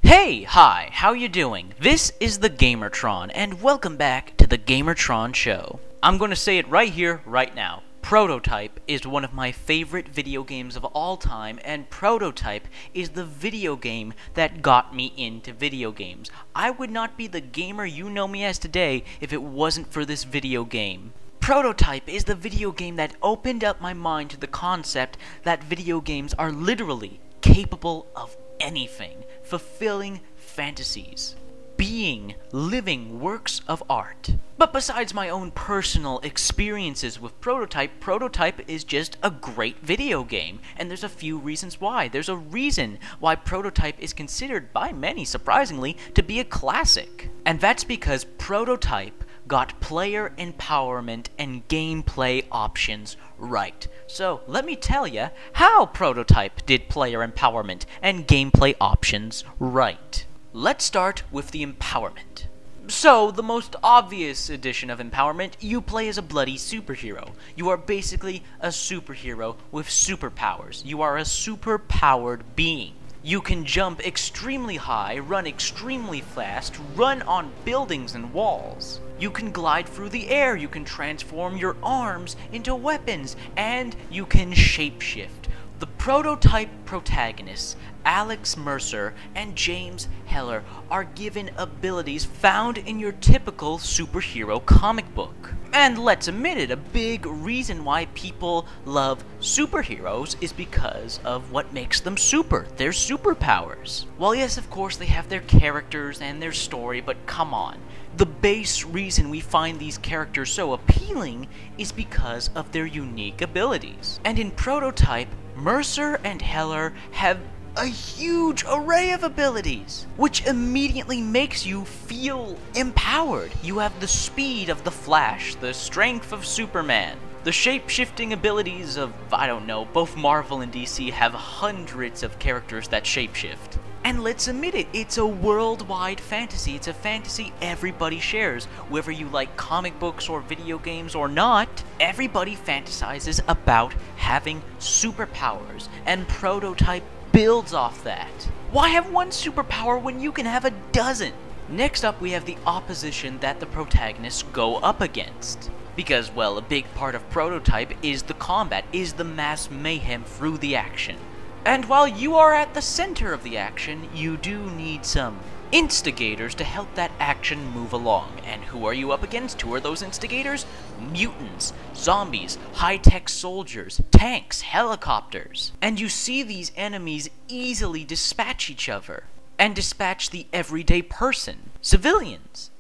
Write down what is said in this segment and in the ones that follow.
Hey, hi, how you doing? This is the Gamertron, and welcome back to the Gamertron Show. I'm going to say it right here, right now. Prototype is one of my favorite video games of all time, and Prototype is the video game that got me into video games. I would not be the gamer you know me as today if it wasn't for this video game. Prototype is the video game that opened up my mind to the concept that video games are literally capable of anything, fulfilling fantasies, being living works of art. But besides my own personal experiences with Prototype, Prototype is just a great video game, and there's a few reasons why. There's a reason why Prototype is considered by many, surprisingly, to be a classic. And that's because Prototype got player empowerment and gameplay options right. So, let me tell you how Prototype did player empowerment and gameplay options right. Let's start with the empowerment. So, the most obvious addition of empowerment, you play as a bloody superhero. You are basically a superhero with superpowers. You are a superpowered being. You can jump extremely high, run extremely fast, run on buildings and walls. You can glide through the air, you can transform your arms into weapons, and you can shapeshift. The Prototype protagonists, Alex Mercer and James Heller, are given abilities found in your typical superhero comic book. And let's admit it, a big reason why people love superheroes is because of what makes them super, their superpowers. Well, yes, of course, they have their characters and their story, but come on. The base reason we find these characters so appealing is because of their unique abilities. And in Prototype, Mercer and Heller have a huge array of abilities, which immediately makes you feel empowered. You have the speed of the Flash, the strength of Superman, the shape-shifting abilities of, I don't know, both Marvel and DC have hundreds of characters that shapeshift. And let's admit it, it's a worldwide fantasy. It's a fantasy everybody shares. Whether you like comic books or video games or not, everybody fantasizes about having superpowers, and Prototype builds off that. Why have one superpower when you can have a dozen? Next up, we have the opposition that the protagonists go up against. Because, well, a big part of Prototype is the combat, is the mass mayhem through the action. And while you are at the center of the action, you do need some instigators to help that action move along. And who are you up against? Who are those instigators? Mutants, zombies, high-tech soldiers, tanks, helicopters. And you see these enemies easily dispatch each other, and dispatch the everyday person, civilians.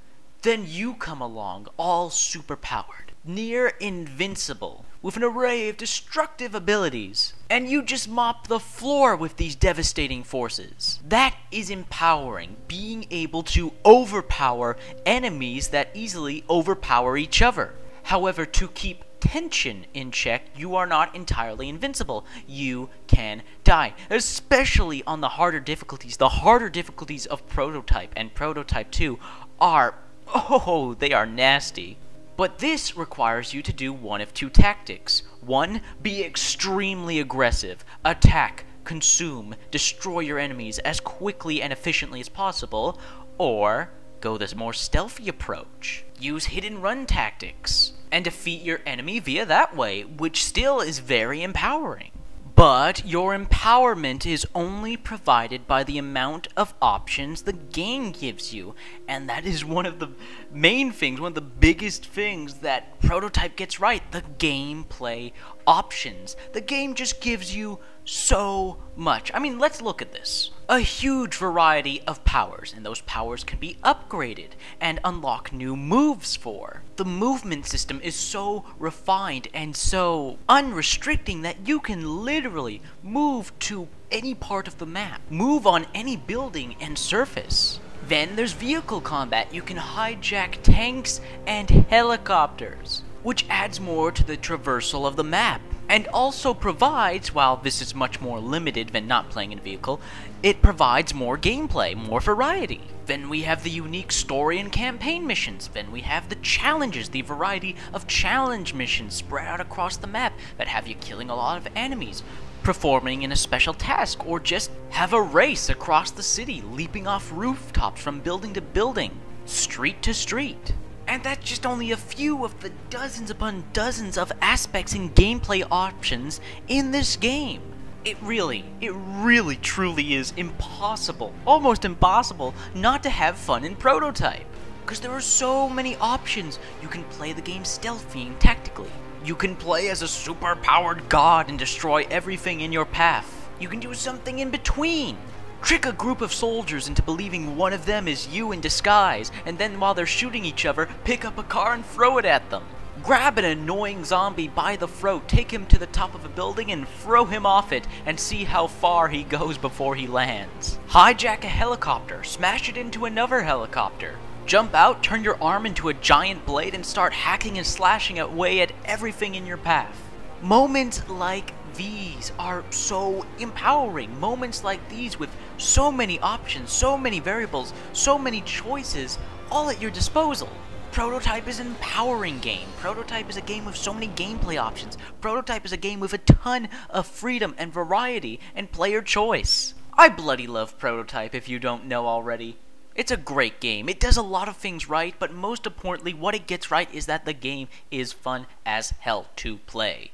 Then you come along, all superpowered, near invincible, with an array of destructive abilities, and you just mop the floor with these devastating forces. That is empowering, being able to overpower enemies that easily overpower each other. However, to keep tension in check, you are not entirely invincible. You can die, especially on the harder difficulties. The harder difficulties of Prototype and Prototype 2 are, oh, they are nasty. But this requires you to do one of two tactics. One, be extremely aggressive. Attack, consume, destroy your enemies as quickly and efficiently as possible. Or, go this more stealthy approach. Use hit-and-run tactics, and defeat your enemy via that way, which still is very empowering. But your empowerment is only provided by the amount of options the game gives you. And that is one of the main things, one of the biggest things that Prototype gets right, the gameplay options. The game just gives you so much. I mean, let's look at this. A huge variety of powers, and those powers can be upgraded and unlock new moves for. The movement system is so refined and so unrestricting that you can literally move to any part of the map, move on any building and surface. Then there's vehicle combat. You can hijack tanks and helicopters, which adds more to the traversal of the map. And also provides, while this is much more limited than not playing in a vehicle, it provides more gameplay, more variety. Then we have the unique story and campaign missions. Then we have the challenges, the variety of challenge missions spread out across the map that have you killing a lot of enemies, performing in a special task, or just have a race across the city, leaping off rooftops from building to building, street to street. And that's just only a few of the dozens upon dozens of aspects and gameplay options in this game. It really truly is impossible, almost impossible, not to have fun in Prototype. Because there are so many options. You can play the game stealthy and tactically. You can play as a super-powered god and destroy everything in your path. You can do something in between. Trick a group of soldiers into believing one of them is you in disguise, and then while they're shooting each other, pick up a car and throw it at them. Grab an annoying zombie by the throat, take him to the top of a building and throw him off it, and see how far he goes before he lands. Hijack a helicopter, smash it into another helicopter. Jump out, turn your arm into a giant blade, and start hacking and slashing away at everything in your path. Moments like these are so empowering. Moments like these with so many options, so many variables, so many choices, all at your disposal. Prototype is an empowering game. Prototype is a game with so many gameplay options. Prototype is a game with a ton of freedom and variety and player choice. I bloody love Prototype if you don't know already. It's a great game. It does a lot of things right, but most importantly, what it gets right is that the game is fun as hell to play.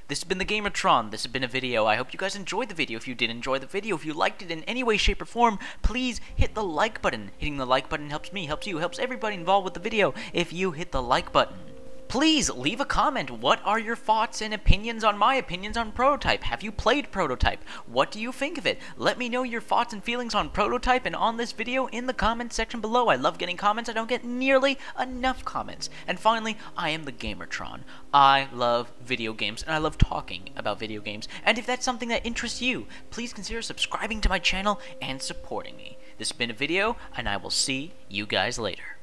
This has been the Gamertron. This has been a video. I hope you guys enjoyed the video. If you did enjoy the video, if you liked it in any way, shape, or form, please hit the like button. Hitting the like button helps me, helps you, helps everybody involved with the video if you hit the like button. Please leave a comment. What are your thoughts and opinions on my opinions on Prototype? Have you played Prototype? What do you think of it? Let me know your thoughts and feelings on Prototype and on this video in the comments section below. I love getting comments. I don't get nearly enough comments. And finally, I am the Gamertron. I love video games, and I love talking about video games. And if that's something that interests you, please consider subscribing to my channel and supporting me. This has been a video, and I will see you guys later.